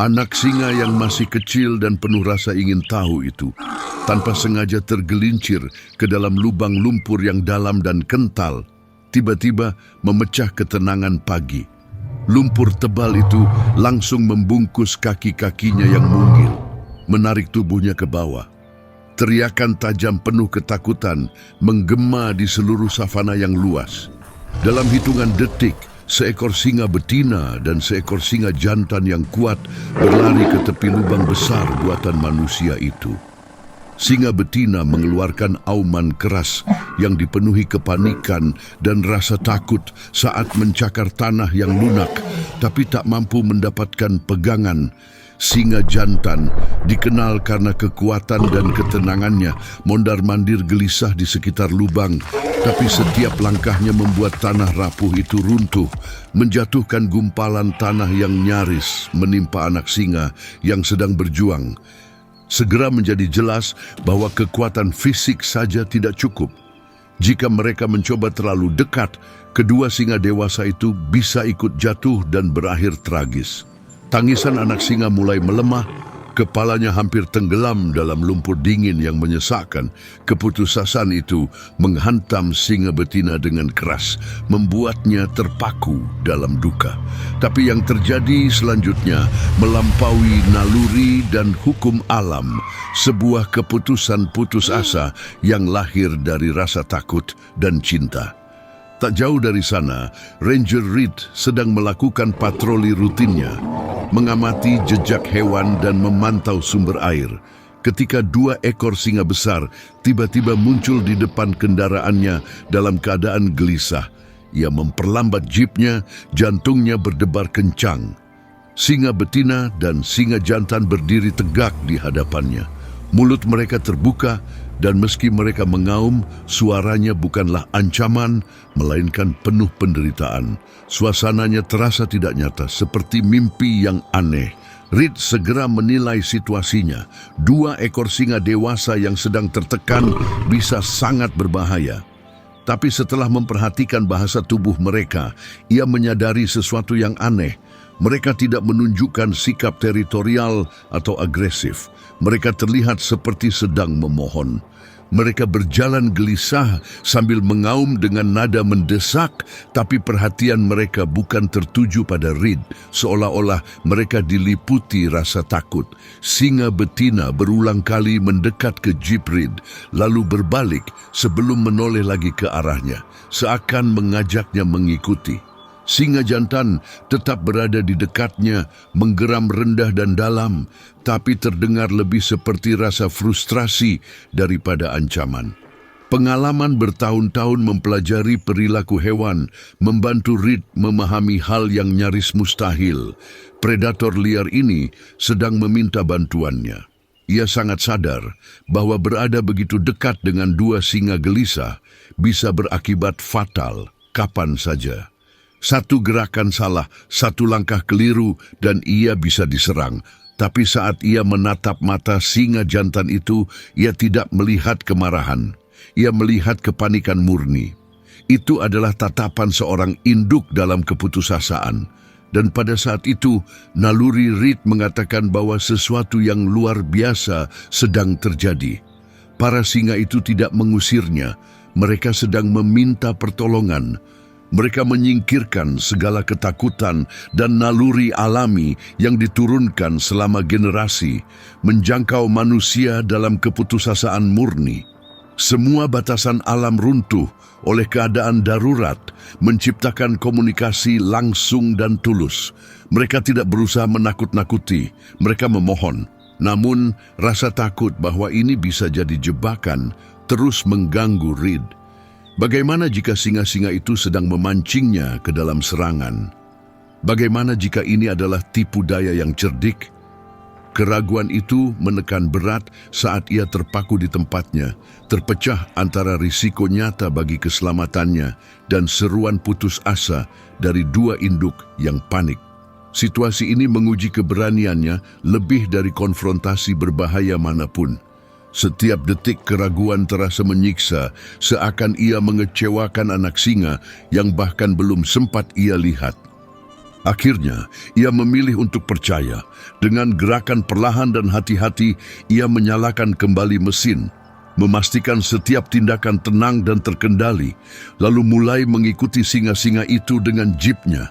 Anak singa yang masih kecil dan penuh rasa ingin tahu itu, tanpa sengaja tergelincir ke dalam lubang lumpur yang dalam dan kental, tiba-tiba memecah ketenangan pagi. Lumpur tebal itu langsung membungkus kaki-kakinya yang mungil, menarik tubuhnya ke bawah. Teriakan tajam penuh ketakutan menggema di seluruh savana yang luas. Dalam hitungan detik, seekor singa betina dan seekor singa jantan yang kuat berlari ke tepi lubang besar buatan manusia itu. Singa betina mengeluarkan auman keras yang dipenuhi kepanikan dan rasa takut saat mencakar tanah yang lunak, tapi tak mampu mendapatkan pegangan. Singa jantan dikenal karena kekuatan dan ketenangannya, mondar-mandir gelisah di sekitar lubang, tapi setiap langkahnya membuat tanah rapuh itu runtuh, menjatuhkan gumpalan tanah yang nyaris menimpa anak singa yang sedang berjuang. Segera menjadi jelas bahwa kekuatan fisik saja tidak cukup. Jika mereka mencoba terlalu dekat, kedua singa dewasa itu bisa ikut jatuh dan berakhir tragis. Tangisan anak singa mulai melemah, kepalanya hampir tenggelam dalam lumpur dingin yang menyesakkan. Keputusasaan itu menghantam singa betina dengan keras, membuatnya terpaku dalam duka. Tapi yang terjadi selanjutnya melampaui naluri dan hukum alam, sebuah keputusan putus asa yang lahir dari rasa takut dan cinta. Tak jauh dari sana, Ranger Reed sedang melakukan patroli rutinnya, mengamati jejak hewan dan memantau sumber air. Ketika dua ekor singa besar tiba-tiba muncul di depan kendaraannya dalam keadaan gelisah, ia memperlambat jeepnya, jantungnya berdebar kencang. Singa betina dan singa jantan berdiri tegak di hadapannya. Mulut mereka terbuka, dan meski mereka mengaum, suaranya bukanlah ancaman, melainkan penuh penderitaan. Suasananya terasa tidak nyata, seperti mimpi yang aneh. Reed segera menilai situasinya. Dua ekor singa dewasa yang sedang tertekan bisa sangat berbahaya. Tapi setelah memperhatikan bahasa tubuh mereka, ia menyadari sesuatu yang aneh. Mereka tidak menunjukkan sikap teritorial atau agresif. Mereka terlihat seperti sedang memohon. Mereka berjalan gelisah sambil mengaum dengan nada mendesak, tapi perhatian mereka bukan tertuju pada Reed, seolah-olah mereka diliputi rasa takut. Singa betina berulang kali mendekat ke jeep Reed, lalu berbalik sebelum menoleh lagi ke arahnya, seakan mengajaknya mengikuti. Singa jantan tetap berada di dekatnya, menggeram rendah dan dalam, tapi terdengar lebih seperti rasa frustrasi daripada ancaman. Pengalaman bertahun-tahun mempelajari perilaku hewan membantu Reed memahami hal yang nyaris mustahil. Predator liar ini sedang meminta bantuannya. Ia sangat sadar bahwa berada begitu dekat dengan dua singa gelisah bisa berakibat fatal kapan saja. Satu gerakan salah, satu langkah keliru, dan ia bisa diserang. Tapi saat ia menatap mata singa jantan itu, ia tidak melihat kemarahan. Ia melihat kepanikan murni. Itu adalah tatapan seorang induk dalam keputusasaan. Dan pada saat itu, naluri Reed mengatakan bahwa sesuatu yang luar biasa sedang terjadi. Para singa itu tidak mengusirnya. Mereka sedang meminta pertolongan. Mereka menyingkirkan segala ketakutan dan naluri alami yang diturunkan selama generasi, menjangkau manusia dalam keputusasaan murni. Semua batasan alam runtuh oleh keadaan darurat, menciptakan komunikasi langsung dan tulus. Mereka tidak berusaha menakut-nakuti, mereka memohon. Namun, rasa takut bahwa ini bisa jadi jebakan terus mengganggu Reed. Bagaimana jika singa-singa itu sedang memancingnya ke dalam serangan? Bagaimana jika ini adalah tipu daya yang cerdik? Keraguan itu menekan berat saat ia terpaku di tempatnya, terpecah antara risiko nyata bagi keselamatannya dan seruan putus asa dari dua induk yang panik. Situasi ini menguji keberaniannya lebih dari konfrontasi berbahaya manapun. Setiap detik keraguan terasa menyiksa, seakan ia mengecewakan anak singa yang bahkan belum sempat ia lihat. Akhirnya, ia memilih untuk percaya. Dengan gerakan perlahan dan hati-hati, ia menyalakan kembali mesin, memastikan setiap tindakan tenang dan terkendali, lalu mulai mengikuti singa-singa itu dengan jeepnya.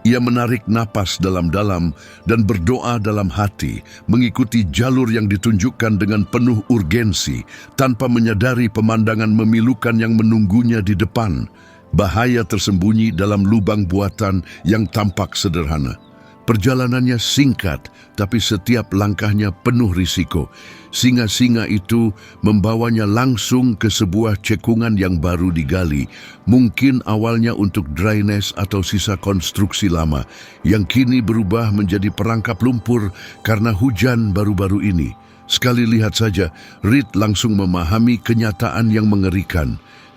Ia menarik napas dalam-dalam dan berdoa dalam hati, mengikuti jalur yang ditunjukkan dengan penuh urgensi, tanpa menyadari pemandangan memilukan yang menunggunya di depan. Bahaya tersembunyi dalam lubang buatan yang tampak sederhana. Perjalanannya singkat, tapi setiap langkahnya penuh risiko. Singa-singa itu membawanya langsung ke sebuah cekungan yang baru digali, mungkin awalnya untuk drainase atau sisa konstruksi lama, yang kini berubah menjadi perangkap lumpur karena hujan baru-baru ini. Sekali lihat saja, Reed langsung memahami kenyataan yang mengerikan.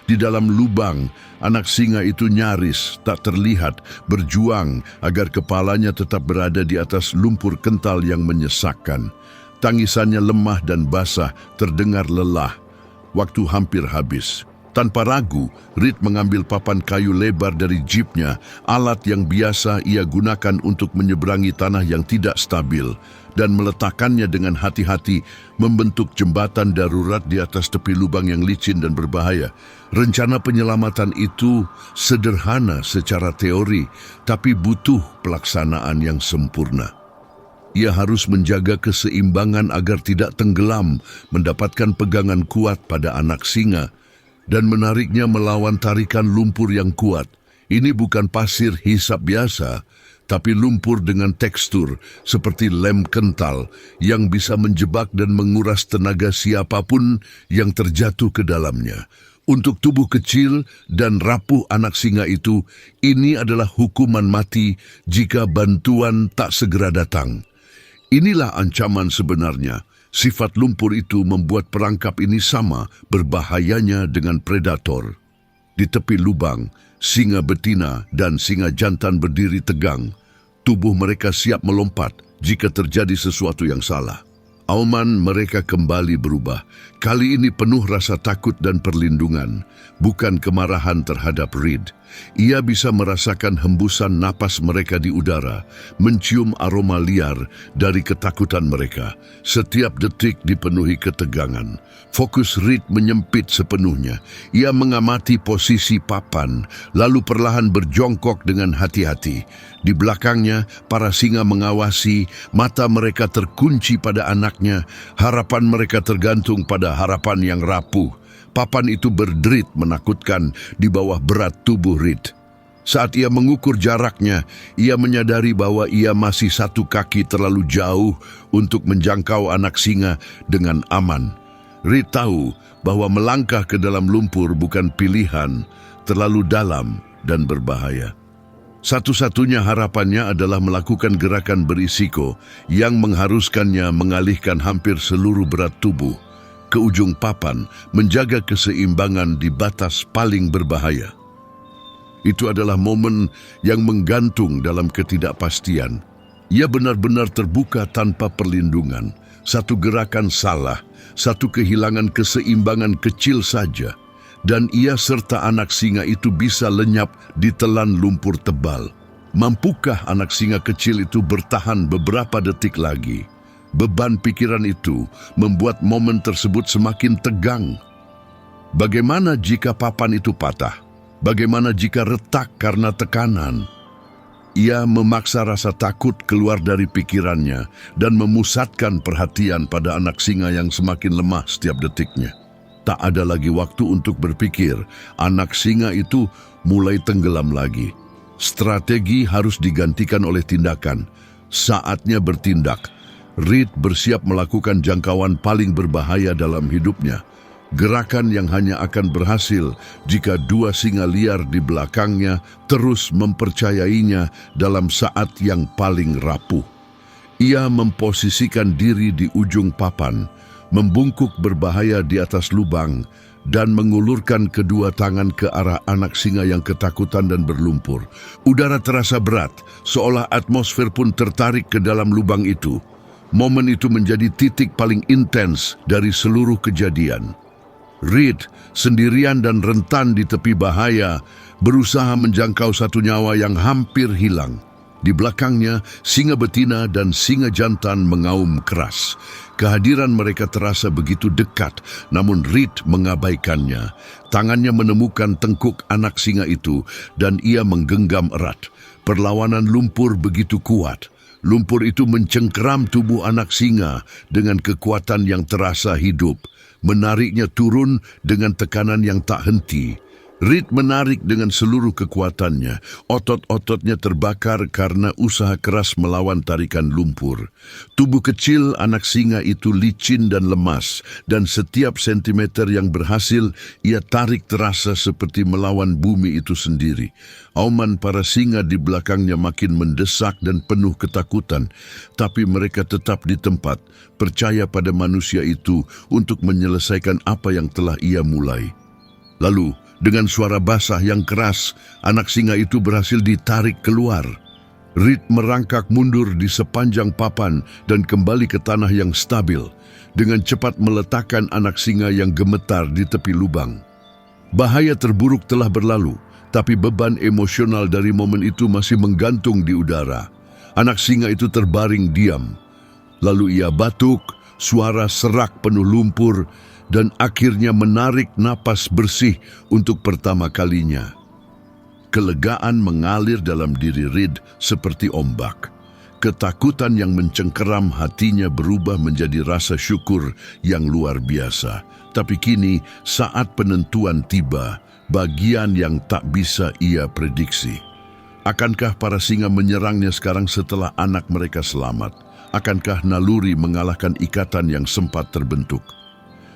Di dalam lubang, anak singa itu nyaris tak terlihat, berjuang agar kepalanya tetap berada di atas lumpur kental yang menyesakkan. Tangisannya lemah dan basah, terdengar lelah. Waktu hampir habis. Tanpa ragu, Reed mengambil papan kayu lebar dari jeepnya, alat yang biasa ia gunakan untuk menyeberangi tanah yang tidak stabil, dan meletakkannya dengan hati-hati membentuk jembatan darurat di atas tepi lubang yang licin dan berbahaya. Rencana penyelamatan itu sederhana secara teori, tapi butuh pelaksanaan yang sempurna. Ia harus menjaga keseimbangan agar tidak tenggelam, mendapatkan pegangan kuat pada anak singa, dan menariknya melawan tarikan lumpur yang kuat. Ini bukan pasir hisap biasa, tapi lumpur dengan tekstur seperti lem kental yang bisa menjebak dan menguras tenaga siapapun yang terjatuh ke dalamnya. Untuk tubuh kecil dan rapuh anak singa itu, ini adalah hukuman mati jika bantuan tak segera datang. Inilah ancaman sebenarnya. Sifat lumpur itu membuat perangkap ini sama berbahayanya dengan predator. Di tepi lubang, singa betina dan singa jantan berdiri tegang. Tubuh mereka siap melompat jika terjadi sesuatu yang salah. Auman mereka kembali berubah. Kali ini penuh rasa takut dan perlindungan, bukan kemarahan terhadap Reed. Ia bisa merasakan hembusan napas mereka di udara, mencium aroma liar dari ketakutan mereka. Setiap detik dipenuhi ketegangan. Fokus Reed menyempit sepenuhnya. Ia mengamati posisi papan, lalu perlahan berjongkok dengan hati-hati. Di belakangnya, para singa mengawasi, mata mereka terkunci pada anaknya, harapan mereka tergantung pada harapan yang rapuh. Papan itu berderit menakutkan di bawah berat tubuh Reed. Saat ia mengukur jaraknya, ia menyadari bahwa ia masih satu kaki terlalu jauh untuk menjangkau anak singa dengan aman. Reed tahu bahwa melangkah ke dalam lumpur bukan pilihan, terlalu dalam dan berbahaya. Satu-satunya harapannya adalah melakukan gerakan berisiko yang mengharuskannya mengalihkan hampir seluruh berat tubuh ke ujung papan, menjaga keseimbangan di batas paling berbahaya. Itu adalah momen yang menggantung dalam ketidakpastian. Ia benar-benar terbuka tanpa perlindungan. Satu gerakan salah, satu kehilangan keseimbangan kecil saja, dan ia serta anak singa itu bisa lenyap di telan lumpur tebal. Mampukah anak singa kecil itu bertahan beberapa detik lagi? Beban pikiran itu membuat momen tersebut semakin tegang. Bagaimana jika papan itu patah? Bagaimana jika retak karena tekanan? Ia memaksa rasa takut keluar dari pikirannya dan memusatkan perhatian pada anak singa yang semakin lemah setiap detiknya. Tak ada lagi waktu untuk berpikir. Anak singa itu mulai tenggelam lagi. Strategi harus digantikan oleh tindakan. Saatnya bertindak. Reed bersiap melakukan jangkauan paling berbahaya dalam hidupnya. Gerakan yang hanya akan berhasil jika dua singa liar di belakangnya terus mempercayainya dalam saat yang paling rapuh. Ia memposisikan diri di ujung papan, membungkuk berbahaya di atas lubang, dan mengulurkan kedua tangan ke arah anak singa yang ketakutan dan berlumpur. Udara terasa berat, seolah atmosfer pun tertarik ke dalam lubang itu. Momen itu menjadi titik paling intens dari seluruh kejadian. Reed, sendirian dan rentan di tepi bahaya, berusaha menjangkau satu nyawa yang hampir hilang. Di belakangnya, singa betina dan singa jantan mengaum keras. Kehadiran mereka terasa begitu dekat, namun Reed mengabaikannya. Tangannya menemukan tengkuk anak singa itu dan ia menggenggam erat. Perlawanan lumpur begitu kuat. Lumpur itu mencengkeram tubuh anak singa dengan kekuatan yang terasa hidup, menariknya turun dengan tekanan yang tak henti. Reed menarik dengan seluruh kekuatannya. Otot-ototnya terbakar karena usaha keras melawan tarikan lumpur. Tubuh kecil anak singa itu licin dan lemas, dan setiap sentimeter yang berhasil ia tarik terasa seperti melawan bumi itu sendiri. Auman para singa di belakangnya makin mendesak dan penuh ketakutan, tapi mereka tetap di tempat, percaya pada manusia itu untuk menyelesaikan apa yang telah ia mulai. Lalu, dengan suara basah yang keras, anak singa itu berhasil ditarik keluar. Reed merangkak mundur di sepanjang papan dan kembali ke tanah yang stabil, dengan cepat meletakkan anak singa yang gemetar di tepi lubang. Bahaya terburuk telah berlalu, tapi beban emosional dari momen itu masih menggantung di udara. Anak singa itu terbaring diam. Lalu ia batuk, suara serak penuh lumpur, dan akhirnya menarik napas bersih untuk pertama kalinya. Kelegaan mengalir dalam diri Reed seperti ombak. Ketakutan yang mencengkeram hatinya berubah menjadi rasa syukur yang luar biasa. Tapi kini saat penentuan tiba, bagian yang tak bisa ia prediksi. Akankah para singa menyerangnya sekarang setelah anak mereka selamat? Akankah naluri mengalahkan ikatan yang sempat terbentuk?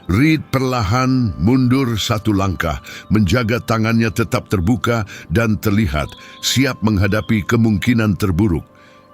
Reed perlahan mundur satu langkah, menjaga tangannya tetap terbuka dan terlihat, siap menghadapi kemungkinan terburuk.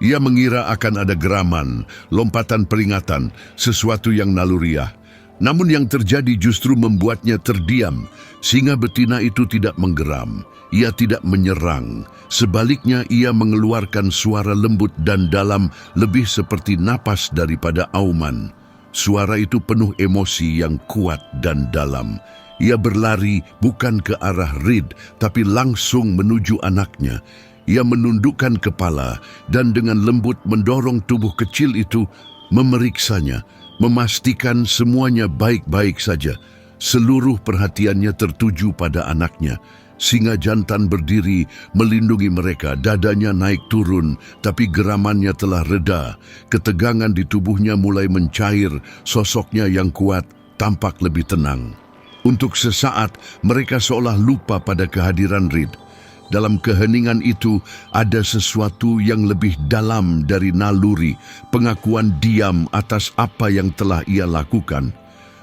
Ia mengira akan ada geraman, lompatan peringatan, sesuatu yang naluriah. Namun yang terjadi justru membuatnya terdiam. Singa betina itu tidak menggeram, ia tidak menyerang. Sebaliknya ia mengeluarkan suara lembut dan dalam, lebih seperti napas daripada auman. Suara itu penuh emosi yang kuat dan dalam. Ia berlari bukan ke arah Reed, tapi langsung menuju anaknya. Ia menundukkan kepala dan dengan lembut mendorong tubuh kecil itu, memeriksanya, memastikan semuanya baik-baik saja. Seluruh perhatiannya tertuju pada anaknya. Singa jantan berdiri melindungi mereka, dadanya naik turun, tapi geramannya telah reda. Ketegangan di tubuhnya mulai mencair, sosoknya yang kuat tampak lebih tenang. Untuk sesaat, mereka seolah lupa pada kehadiran Reed. Dalam keheningan itu, ada sesuatu yang lebih dalam dari naluri, pengakuan diam atas apa yang telah ia lakukan.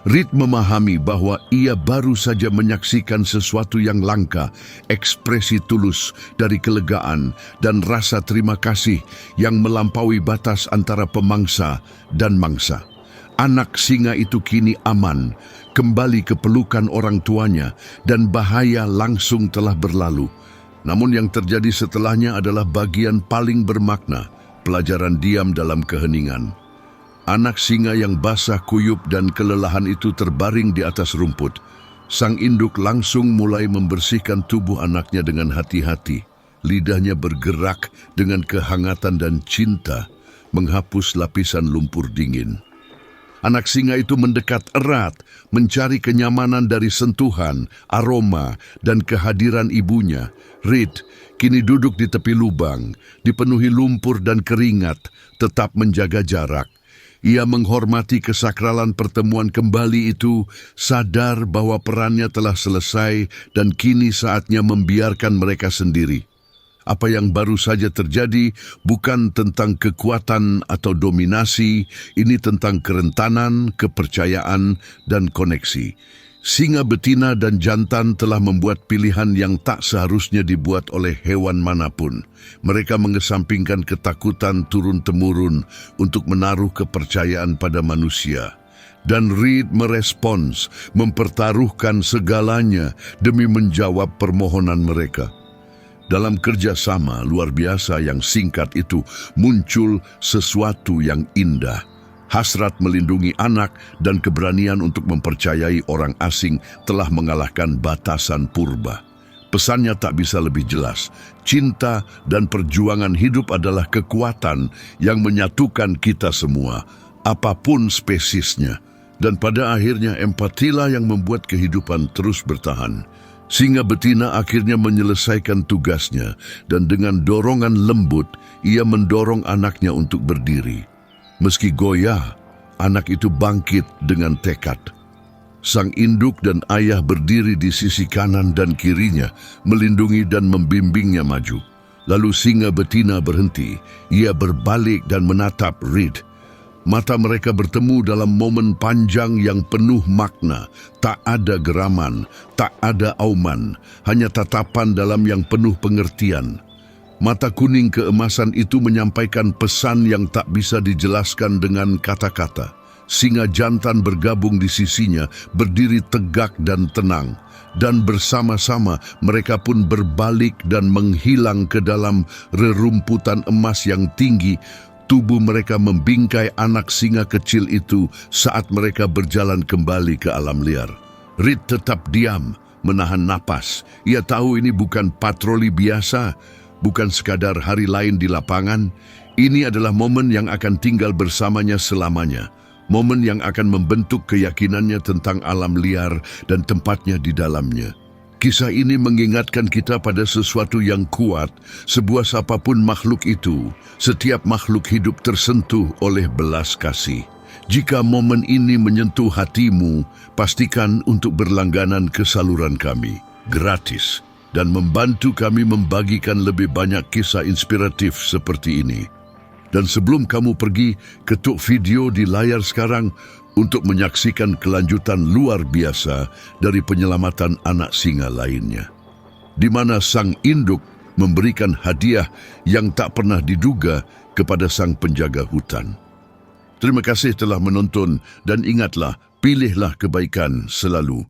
Reed memahami bahwa ia baru saja menyaksikan sesuatu yang langka, ekspresi tulus dari kelegaan dan rasa terima kasih yang melampaui batas antara pemangsa dan mangsa. Anak singa itu kini aman, kembali ke pelukan orang tuanya, dan bahaya langsung telah berlalu. Namun yang terjadi setelahnya adalah bagian paling bermakna, pelajaran diam dalam keheningan. Anak singa yang basah kuyup dan kelelahan itu terbaring di atas rumput. Sang induk langsung mulai membersihkan tubuh anaknya dengan hati-hati. Lidahnya bergerak dengan kehangatan dan cinta, menghapus lapisan lumpur dingin. Anak singa itu mendekat erat, mencari kenyamanan dari sentuhan, aroma, dan kehadiran ibunya. Reed kini duduk di tepi lubang, dipenuhi lumpur dan keringat, tetap menjaga jarak. Ia menghormati kesakralan pertemuan kembali itu, sadar bahwa perannya telah selesai dan kini saatnya membiarkan mereka sendiri. Apa yang baru saja terjadi bukan tentang kekuatan atau dominasi, ini tentang kerentanan, kepercayaan, dan koneksi. Singa betina dan jantan telah membuat pilihan yang tak seharusnya dibuat oleh hewan manapun. Mereka mengesampingkan ketakutan turun-temurun untuk menaruh kepercayaan pada manusia. Dan Reed merespons, mempertaruhkan segalanya demi menjawab permohonan mereka. Dalam kerjasama luar biasa yang singkat itu muncul sesuatu yang indah. Hasrat melindungi anak dan keberanian untuk mempercayai orang asing telah mengalahkan batasan purba. Pesannya tak bisa lebih jelas. Cinta dan perjuangan hidup adalah kekuatan yang menyatukan kita semua, apapun spesiesnya. Dan pada akhirnya empatilah yang membuat kehidupan terus bertahan. Singa betina akhirnya menyelesaikan tugasnya dan dengan dorongan lembut, ia mendorong anaknya untuk berdiri. Meski goyah, anak itu bangkit dengan tekad. Sang induk dan ayah berdiri di sisi kanan dan kirinya, melindungi dan membimbingnya maju. Lalu singa betina berhenti, ia berbalik dan menatap Reed. Mata mereka bertemu dalam momen panjang yang penuh makna. Tak ada geraman, tak ada auman, hanya tatapan dalam yang penuh pengertian. Mata kuning keemasan itu menyampaikan pesan yang tak bisa dijelaskan dengan kata-kata. Singa jantan bergabung di sisinya, berdiri tegak dan tenang. Dan bersama-sama mereka pun berbalik dan menghilang ke dalam rerumputan emas yang tinggi. Tubuh mereka membingkai anak singa kecil itu saat mereka berjalan kembali ke alam liar. Reed tetap diam, menahan napas. Ia tahu ini bukan patroli biasa, bukan sekadar hari lain di lapangan. Ini adalah momen yang akan tinggal bersamanya selamanya. Momen yang akan membentuk keyakinannya tentang alam liar dan tempatnya di dalamnya. Kisah ini mengingatkan kita pada sesuatu yang kuat, sebuah siapapun makhluk itu, setiap makhluk hidup tersentuh oleh belas kasih. Jika momen ini menyentuh hatimu, pastikan untuk berlangganan ke saluran kami, gratis, dan membantu kami membagikan lebih banyak kisah inspiratif seperti ini. Dan sebelum kamu pergi, ketuk video di layar sekarang untuk menyaksikan kelanjutan luar biasa dari penyelamatan anak singa lainnya, di mana sang induk memberikan hadiah yang tak pernah diduga kepada sang penjaga hutan. Terima kasih telah menonton dan ingatlah, pilihlah kebaikan selalu.